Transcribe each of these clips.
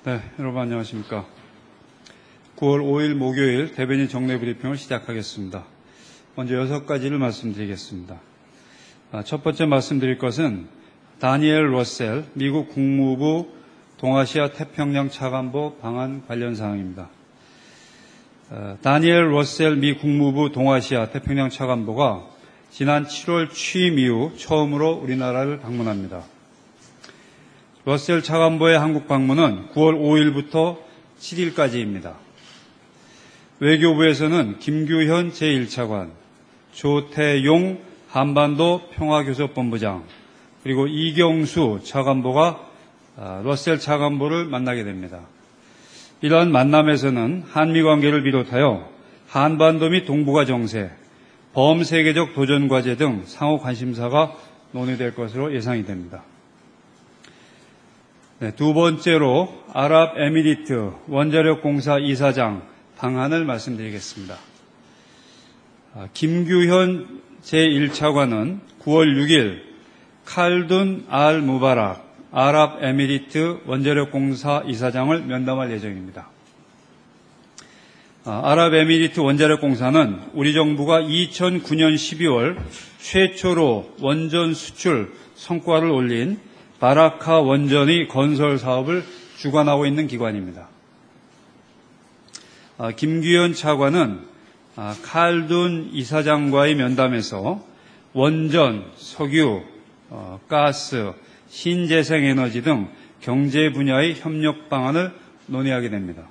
네, 여러분 안녕하십니까. 9월 5일 목요일 대변인 정례 브리핑을 시작하겠습니다. 먼저 6가지를 말씀드리겠습니다. 첫 번째 말씀드릴 것은 다니엘 러셀 미국 국무부 동아시아 태평양 차관보 방한 관련 사항입니다. 다니엘 러셀 미 국무부 동아시아 태평양 차관보가 지난 7월 취임 이후 처음으로 우리나라를 방문합니다. 러셀 차관보의 한국 방문은 9월 5일부터 7일까지입니다. 외교부에서는 김규현 제1차관, 조태용 한반도 평화교섭본부장, 그리고 이경수 차관보가 러셀 차관보를 만나게 됩니다. 이러한 만남에서는 한미관계를 비롯하여 한반도 및 동북아 정세, 범세계적 도전과제 등 상호 관심사가 논의될 것으로 예상이 됩니다. 네, 두 번째로 아랍에미리트 원자력공사 이사장 방한을 말씀드리겠습니다. 김규현 제1차관은 9월 6일 칼둔 알 무바락 아랍에미리트 원자력공사 이사장을 면담할 예정입니다. 아랍에미리트 원자력공사는 우리 정부가 2009년 12월 최초로 원전 수출 성과를 올린 바라카 원전의 건설 사업을 주관하고 있는 기관입니다. 김규현 차관은 칼둔 이사장과의 면담에서 원전, 석유, 가스, 신재생에너지 등 경제 분야의 협력 방안을 논의하게 됩니다.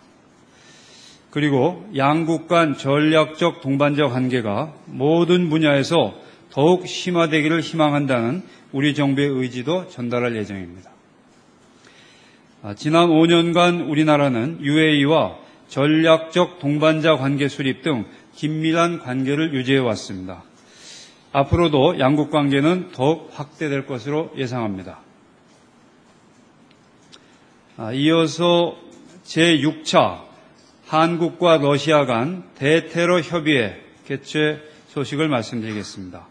그리고 양국 간 전략적 동반자 관계가 모든 분야에서 더욱 심화되기를 희망한다는 우리 정부의 의지도 전달할 예정입니다. 지난 5년간 우리나라는 UAE와 전략적 동반자 관계 수립 등 긴밀한 관계를 유지해 왔습니다. 앞으로도 양국 관계는 더욱 확대될 것으로 예상합니다. 이어서 제6차 한국과 러시아 간 대테러 협의회 개최 소식을 말씀드리겠습니다.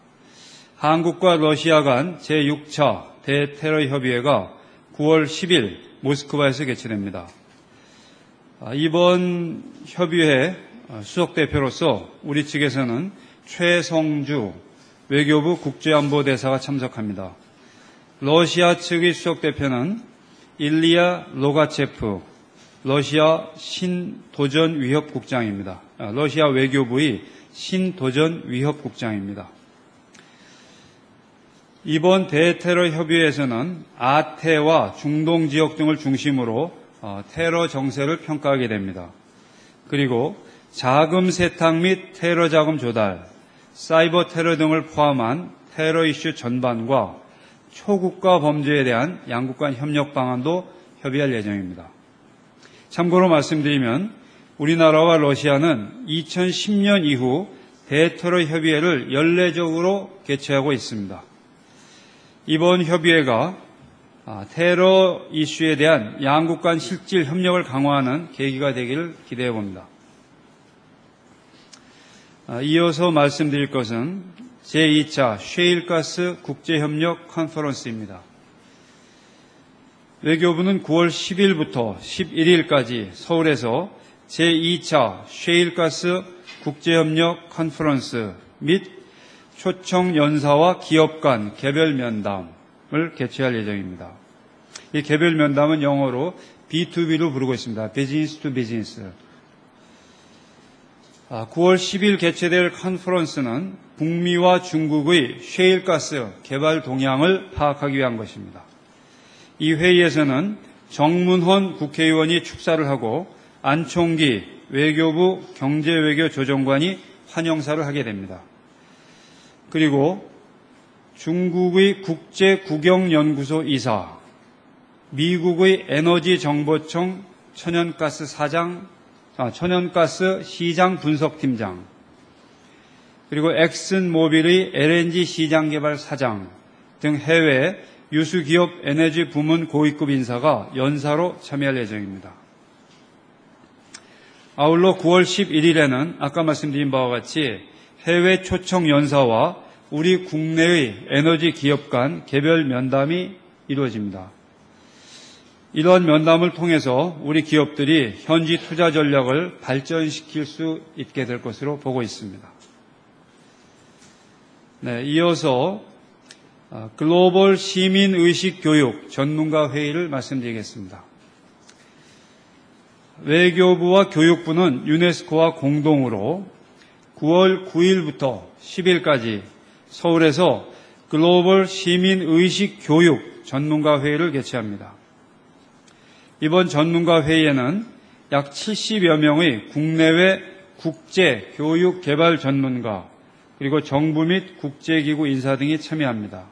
한국과 러시아 간 제6차 대테러 협의회가 9월 10일 모스크바에서 개최됩니다. 이번 협의회 수석대표로서 우리 측에서는 최성주 외교부 국제안보대사가 참석합니다. 러시아 측의 수석대표는 일리아 로가체프 러시아 신도전위협국장입니다. 러시아 외교부의 신도전위협국장입니다. 이번 대테러 협의회에서는 아태와 중동 지역 등을 중심으로 테러 정세를 평가하게 됩니다. 그리고 자금 세탁 및 테러 자금 조달, 사이버 테러 등을 포함한 테러 이슈 전반과 초국가 범죄에 대한 양국 간 협력 방안도 협의할 예정입니다. 참고로 말씀드리면 우리나라와 러시아는 2010년 이후 대테러 협의회를 연례적으로 개최하고 있습니다. 이번 협의회가 테러 이슈에 대한 양국 간 실질 협력을 강화하는 계기가 되기를 기대해 봅니다. 이어서 말씀드릴 것은 제2차 셰일가스 국제협력 컨퍼런스입니다. 외교부는 9월 10일부터 11일까지 서울에서 제2차 셰일가스 국제협력 컨퍼런스 및 초청 연사와 기업 간 개별 면담을 개최할 예정입니다. 이 개별 면담은 영어로 B2B로 부르고 있습니다. 비즈니스 투 비즈니스. 9월 10일 개최될 컨퍼런스는 북미와 중국의 셰일가스 개발 동향을 파악하기 위한 것입니다. 이 회의에서는 정문헌 국회의원이 축사를 하고 안총기 외교부 경제외교조정관이 환영사를 하게 됩니다. 그리고 중국의 국제국영연구소 이사, 미국의 에너지정보청 천연가스 시장 분석팀장, 그리고 엑슨모빌의 LNG 시장 개발 사장 등 해외 유수기업 에너지 부문 고위급 인사가 연사로 참여할 예정입니다. 아울러 9월 11일에는 아까 말씀드린 바와 같이 해외 초청 연사와 우리 국내의 에너지 기업 간 개별 면담이 이루어집니다. 이러한 면담을 통해서 우리 기업들이 현지 투자 전략을 발전시킬 수 있게 될 것으로 보고 있습니다. 네, 이어서 글로벌 시민의식 교육 전문가 회의를 말씀드리겠습니다. 외교부와 교육부는 유네스코와 공동으로 9월 9일부터 10일까지 서울에서 글로벌 시민의식 교육 전문가 회의를 개최합니다. 이번 전문가 회의에는 약 70여 명의 국내외 국제 교육 개발 전문가 그리고 정부 및 국제기구 인사 등이 참여합니다.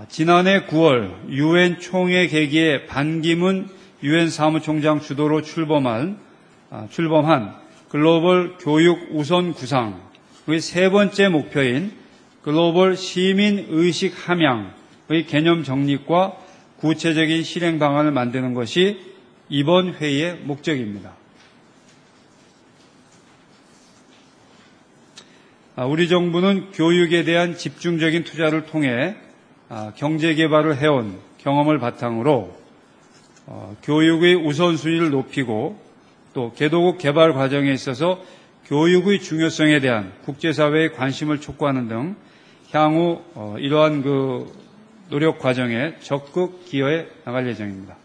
지난해 9월 유엔 총회 개기에 반기문 유엔 사무총장 주도로 출범한 글로벌 교육 우선 구상의 세 번째 목표인 글로벌 시민의식 함양의 개념 정립과 구체적인 실행 방안을 만드는 것이 이번 회의의 목적입니다. 우리 정부는 교육에 대한 집중적인 투자를 통해 경제 개발을 해온 경험을 바탕으로 교육의 우선순위를 높이고 또 개도국 개발 과정에 있어서 교육의 중요성에 대한 국제사회의 관심을 촉구하는 등 향후 이러한 노력 과정에 적극 기여해 나갈 예정입니다.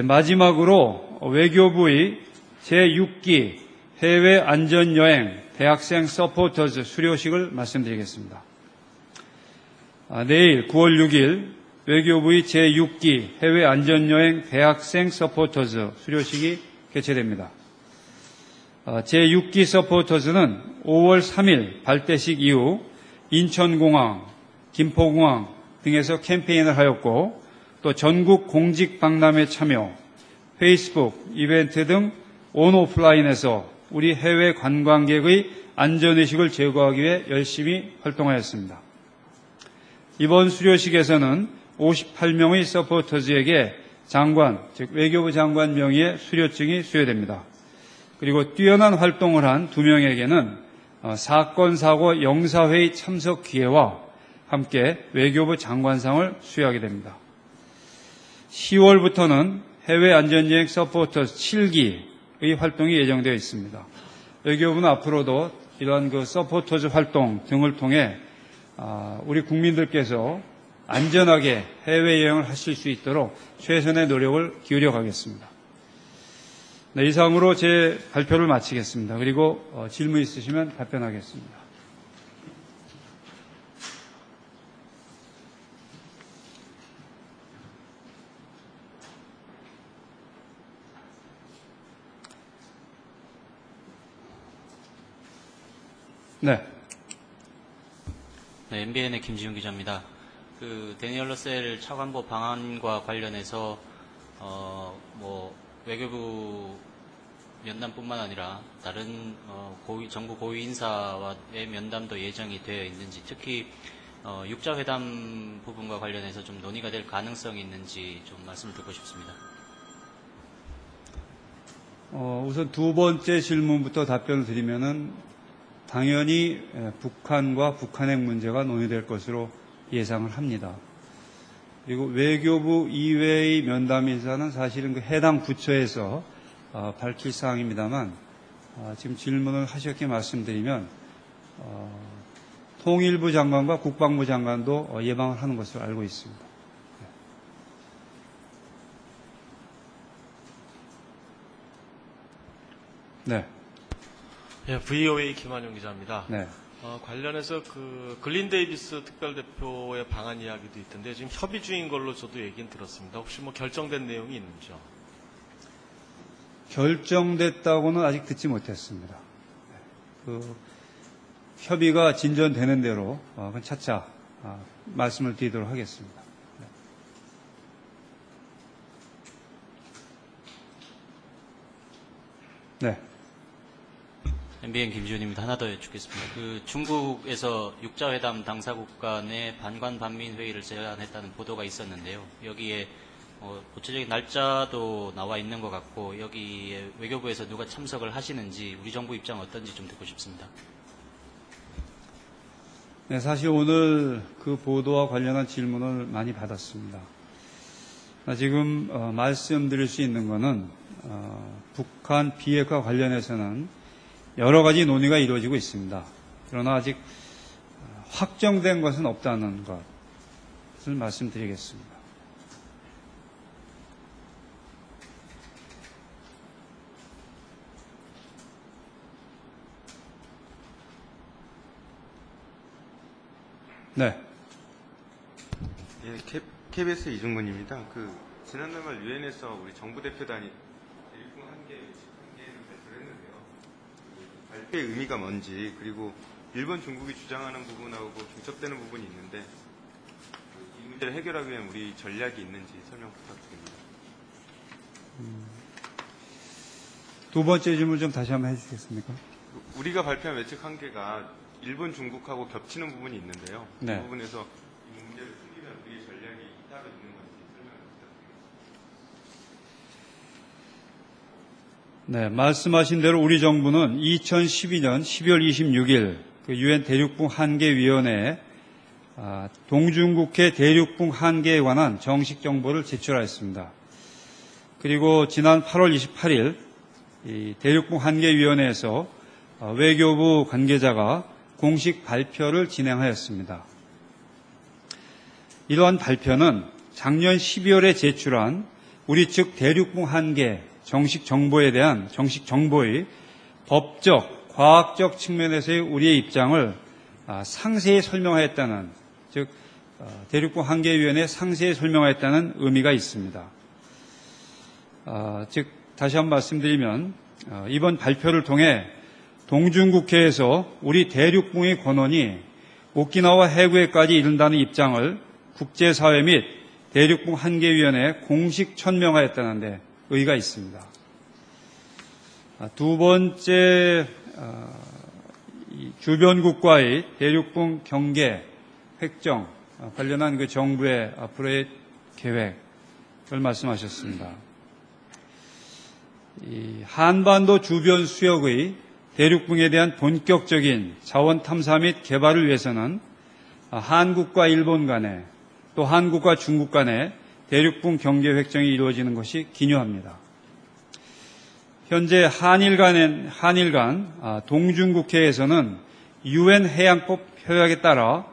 마지막으로 외교부의 제6기 해외 안전여행 대학생 서포터즈 수료식을 말씀드리겠습니다. 내일 9월 6일 외교부의 제6기 해외 안전여행 대학생 서포터즈 수료식이 개최됩니다. 제6기 서포터즈는 5월 3일 발대식 이후 인천공항, 김포공항 등에서 캠페인을 하였고 또 전국 공직 박람회 참여, 페이스북 이벤트 등 온오프라인에서 우리 해외 관광객의 안전의식을 제고하기 위해 열심히 활동하였습니다. 이번 수료식에서는 58명의 서포터즈에게 장관, 즉 외교부 장관 명의의 수료증이 수여됩니다. 그리고 뛰어난 활동을 한 2명에게는 사건, 사고, 영사회의 참석 기회와 함께 외교부 장관상을 수여하게 됩니다. 10월부터는 해외 안전여행 서포터즈 7기의 활동이 예정되어 있습니다. 외교부는 앞으로도 이러한 서포터즈 활동 등을 통해 우리 국민들께서 안전하게 해외여행을 하실 수 있도록 최선의 노력을 기울여 가겠습니다. 네, 이상으로 제 발표를 마치겠습니다. 그리고 질문 있으시면 답변하겠습니다. 네. 네, MBN의 김지훈 기자입니다. 데니얼 러셀 차관보 방안과 관련해서 외교부 면담뿐만 아니라 다른 정부 고위 인사와의 면담도 예정이 되어 있는지, 특히 육자회담 부분과 관련해서 좀 논의가 될 가능성이 있는지 좀 말씀을 듣고 싶습니다. 우선 두 번째 질문부터 답변을 드리면은 당연히 북한과 북한핵 문제가 논의될 것으로 예상을 합니다. 그리고 외교부 이외의 면담 인사는 사실은 해당 부처에서 밝힐 사항입니다만 지금 질문을 하셨기에 말씀드리면 통일부 장관과 국방부 장관도 예방을 하는 것으로 알고 있습니다. 네. 예, VOA 김한용 기자입니다. 네. 관련해서 글린 데이비스 특별대표의 방한 이야기도 있던데 지금 협의 중인 걸로 저도 얘기는 들었습니다. 혹시 결정된 내용이 있는지요? 결정됐다고는 아직 듣지 못했습니다. 협의가 진전되는 대로 차차 말씀을 드리도록 하겠습니다. 네. MBN 김지훈입니다. 하나 더 여쭙겠습니다. 중국에서 육자회담 당사국 간의 반관 반민 회의를 제안했다는 보도가 있었는데요. 여기에 구체적인 날짜도 나와 있는 것 같고 여기에 외교부에서 누가 참석을 하시는지 우리 정부 입장 어떤지 좀 듣고 싶습니다. 네, 사실 오늘 그 보도와 관련한 질문을 많이 받았습니다. 지금 말씀드릴 수 있는 것은 북한 비핵화 관련해서는 여러 가지 논의가 이루어지고 있습니다. 그러나 아직 확정된 것은 없다는 것을 말씀드리겠습니다. 네. 예, KBS 이중근입니다. 지난달 말 유엔에서 우리 정부 대표단이 대륙공 한개는 발표를 했는데요. 발표의 의미가 뭔지, 그리고 일본, 중국이 주장하는 부분하고 중첩되는 부분이 있는데 이 문제를 해결하기 위한 우리 전략이 있는지 설명 부탁드립니다. 두 번째 질문 좀 다시 한번 해주시겠습니까? 우리가 발표한 외측 한계가 일본, 중국하고 겹치는 부분이 있는데요. 네. 그 부분에서 이 문제를 풀기 위한 우리의 전략이 따로 있는 건지 설명을 부탁드립니다. 네, 말씀하신 대로 우리 정부는 2012년 12월 26일 유엔 대륙붕 한계위원회에 동중국해 대륙붕 한계에 관한 정식 정보를 제출하였습니다. 그리고 지난 8월 28일 이 대륙붕 한계위원회에서 외교부 관계자가 공식 발표를 진행하였습니다. 이러한 발표는 작년 12월에 제출한 우리 측 대륙붕 한계 정식 정보에 대한 정식 정보의 법적, 과학적 측면에서의 우리의 입장을 상세히 설명하였다는, 즉 대륙붕 한계위원회에 상세히 설명하였다는 의미가 있습니다. 즉 다시 한번 말씀드리면 이번 발표를 통해 동중국해에서 우리 대륙붕의 권한이 오키나와 해구에까지 이른다는 입장을 국제사회 및 대륙붕 한계위원회에 공식 천명하였다는 데 의의가 있습니다. 두 번째, 주변국과의 대륙붕 경계 획정 관련한 그 정부의 앞으로의 계획을 말씀하셨습니다. 이 한반도 주변 수역의 대륙붕에 대한 본격적인 자원 탐사 및 개발을 위해서는 한국과 일본 간에 또 한국과 중국 간에 대륙붕 경계 획정이 이루어지는 것이 기묘합니다. 현재 한일 간 동중국해에서는 유엔 해양법 협약에 따라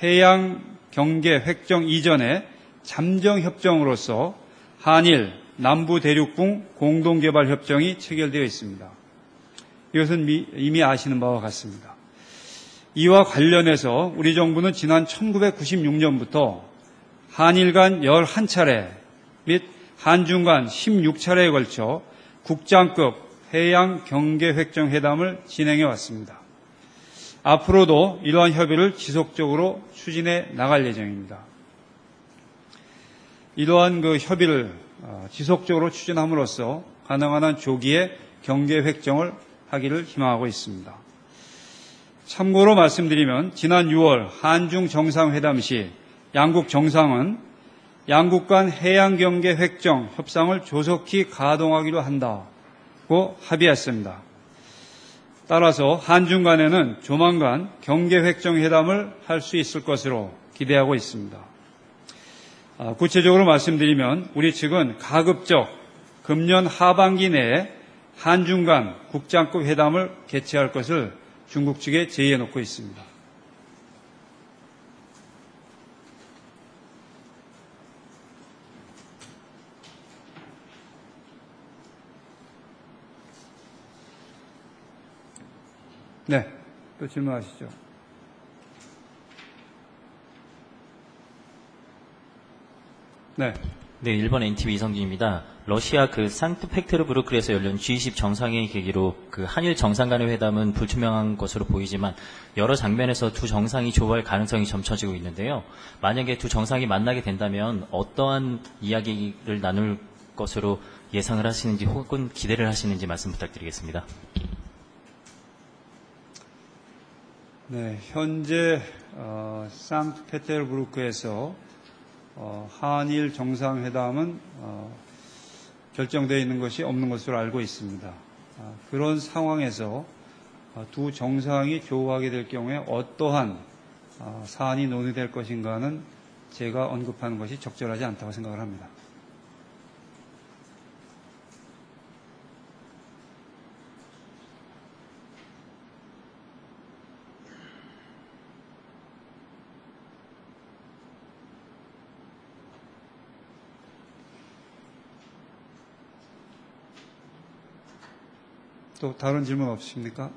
해양 경계 획정 이전에 잠정 협정으로서 한일 남부 대륙붕 공동개발 협정이 체결되어 있습니다. 이것은 이미 아시는 바와 같습니다. 이와 관련해서 우리 정부는 지난 1996년부터 한일 간 11차례 및 한중 간 16차례에 걸쳐 국장급 해양 경계 획정 회담을 진행해 왔습니다. 앞으로도 이러한 협의를 지속적으로 추진해 나갈 예정입니다. 이러한 그 협의를 지속적으로 추진함으로써 가능한 한 조기에 경계 획정을 하기를 희망하고 있습니다. 참고로 말씀드리면 지난 6월 한중 정상회담 시 양국 정상은 양국 간 해양 경계 획정 협상을 조속히 가동하기로 한다고 합의했습니다. 따라서 한중 간에는 조만간 경계 획정 회담을 할 수 있을 것으로 기대하고 있습니다. 구체적으로 말씀드리면 우리 측은 가급적 금년 하반기 내에 한중 간 국장급 회담을 개최할 것을 중국 측에 제의해 놓고 있습니다. 네, 또 질문하시죠. 네. 네, 일본 NTV 이성진입니다. 러시아 상트페테르부르크에서 열린 G20 정상회의 계기로 한일 정상 간의 회담은 불투명한 것으로 보이지만 여러 장면에서 두 정상이 조우할 가능성이 점쳐지고 있는데요. 만약에 두 정상이 만나게 된다면 어떠한 이야기를 나눌 것으로 예상을 하시는지 혹은 기대를 하시는지 말씀 부탁드리겠습니다. 네, 현재 상트페테르부르크에서 한일 정상회담은 결정되어 있는 것이 없는 것으로 알고 있습니다. 그런 상황에서 두 정상이 조우하게 될 경우에 어떠한 사안이 논의될 것인가는 제가 언급하는 것이 적절하지 않다고 생각을 합니다. 또 다른 질문 없으십니까?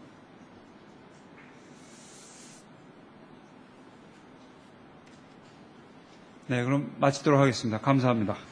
네, 그럼 마치도록 하겠습니다. 감사합니다.